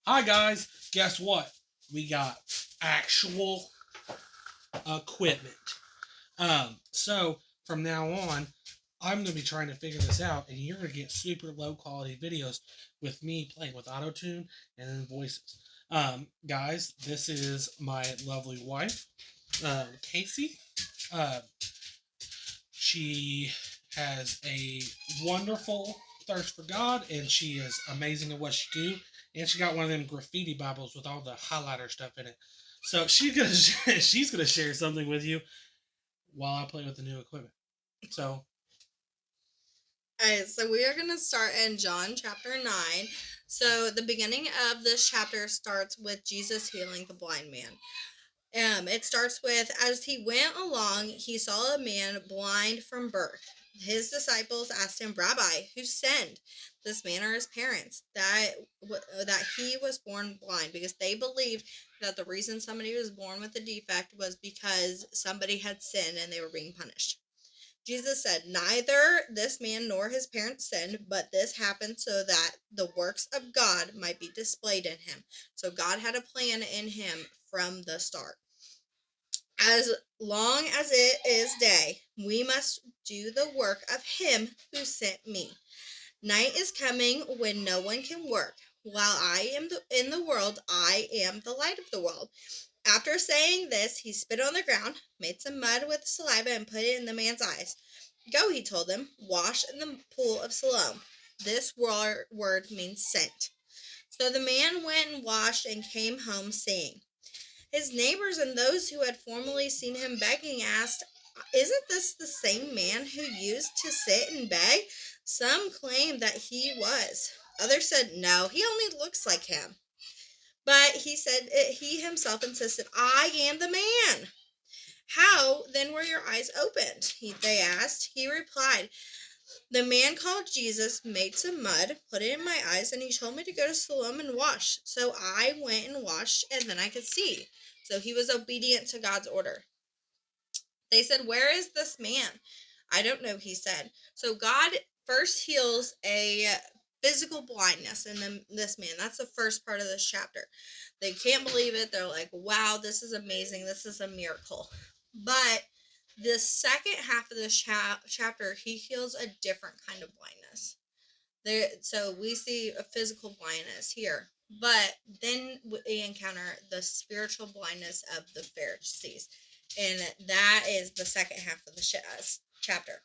Hi guys, guess what? We got actual equipment. So from now on, I'm gonna be trying to figure this out, and you're gonna get super low quality videos with me playing with auto tune and then voices. Guys, this is my lovely wife, Casey. Uh, she has a wonderful thirst for God, and she is amazing at what she do. And she got one of them graffiti Bibles with all the highlighter stuff in it. So she's gonna she's gonna share something with you while I play with the new equipment. So Alright, so we are going to start in John chapter 9. So the beginning of this chapter starts with Jesus healing the blind man. It starts with, as he went along, he saw a man blind from birth. His disciples asked him, Rabbi, who sinned, this man or his parents, that he was born blind? Because they believed that the reason somebody was born with a defect was because somebody had sinned and they were being punished. Jesus said, Neither this man nor his parents sinned, but this happened so that the works of God might be displayed in him. So God had a plan in him from the start. As long as it is day, we must do the work of him who sent me. Night is coming when no one can work. While I am in the world, I am the light of the world. After saying this, he spit on the ground, made some mud with saliva, and put it in the man's eyes. Go, he told them, wash in the pool of Siloam. This word means sent. So the man went and washed and came home seeing. His neighbors and those who had formerly seen him begging asked, Isn't this the same man who used to sit and beg? Some claimed that he was. Others said, No, he only looks like him. But he himself insisted, I am the man. How then were your eyes opened? They asked. He replied, The man called Jesus made some mud, put it in my eyes, and he told me to go to Siloam and wash. So I went and washed, and then I could see. So he was obedient to God's order. They said, Where is this man? I don't know, he said. So God first heals a physical blindness in this man. That's the first part of this chapter. They can't believe it. They're like, wow, this is amazing. This is a miracle. But the second half of this chapter, he heals a different kind of blindness. So we see a physical blindness here, but then we encounter the spiritual blindness of the Pharisees, and that is the second half of the chapter.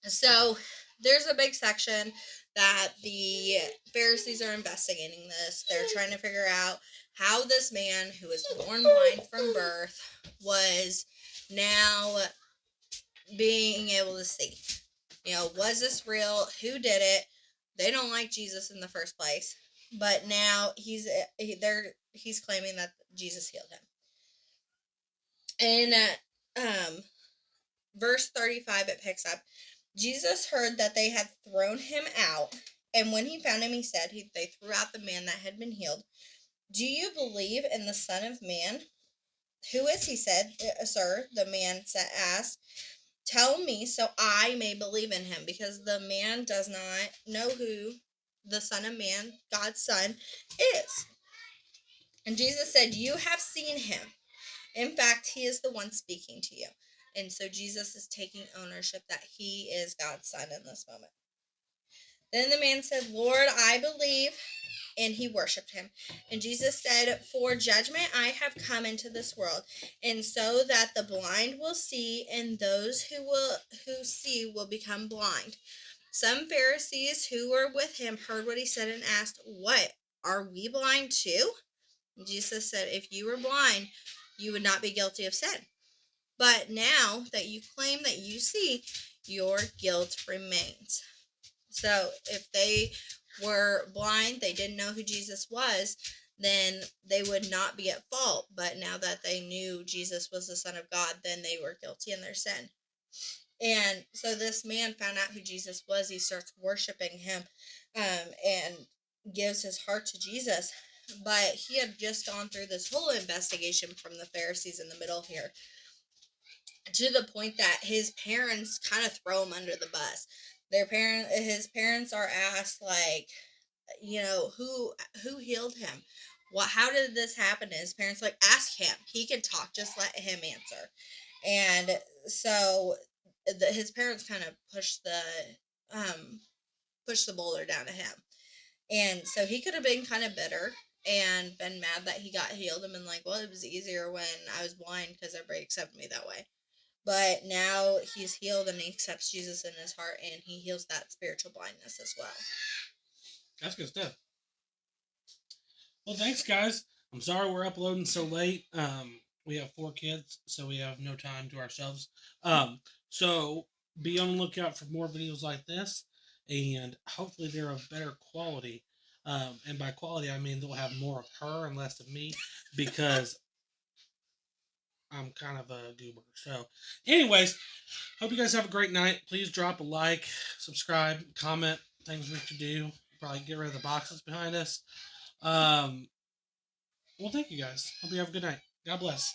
So there's a big section that the Pharisees are investigating this. They're trying to figure out how this man who was born blind from birth was now being able to see. Was this real? Who did it? They don't like Jesus in the first place, but now he's claiming that Jesus healed him. In verse 35, it picks up. Jesus heard that they had thrown him out, and when he found him, he said, they threw out the man that had been healed. Do you believe in the Son of Man? Who is he? Said, Sir, the man asked. Tell me so I may believe in him, because the man does not know who the Son of Man, God's Son, is. And Jesus said, You have seen him. In fact, he is the one speaking to you. And so Jesus is taking ownership that he is God's Son in this moment. Then the man said, Lord, I believe. And he worshipped him. And Jesus said, For judgment I have come into this world, and so that the blind will see, and those who see will become blind. Some Pharisees who were with him heard what he said and asked, What? Are we blind too? And Jesus said, If you were blind, you would not be guilty of sin. But now that you claim that you see, your guilt remains. So if they were blind, they didn't know who Jesus was, then they would not be at fault. But now that they knew Jesus was the Son of God, then they were guilty in their sin. And so this man found out who Jesus was. He starts worshiping him, and gives his heart to Jesus. But he had just gone through this whole investigation from the Pharisees in the middle here, to the point that his parents kind of throw him under the bus. His parents are asked, like, who healed him? How did this happen? And his parents like, ask him. He can talk. Just let him answer. And so his parents kind of um pushed the boulder down to him. And so he could have been kind of bitter and been mad that he got healed and been like, well, it was easier when I was blind because everybody accepted me that way. But now he's healed and he accepts Jesus in his heart and he heals that spiritual blindness as well. That's good stuff. Well, thanks, guys. I'm sorry we're uploading so late. We have 4 kids, so we have no time to ourselves. So be on the lookout for more videos like this, and hopefully they're of better quality. And by quality, I mean they'll have more of her and less of me, because I'm kind of a goober. So, anyways, hope you guys have a great night. Please drop a like, subscribe, comment, things we could do. Probably get rid of the boxes behind us. Well, thank you guys. Hope you have a good night. God bless.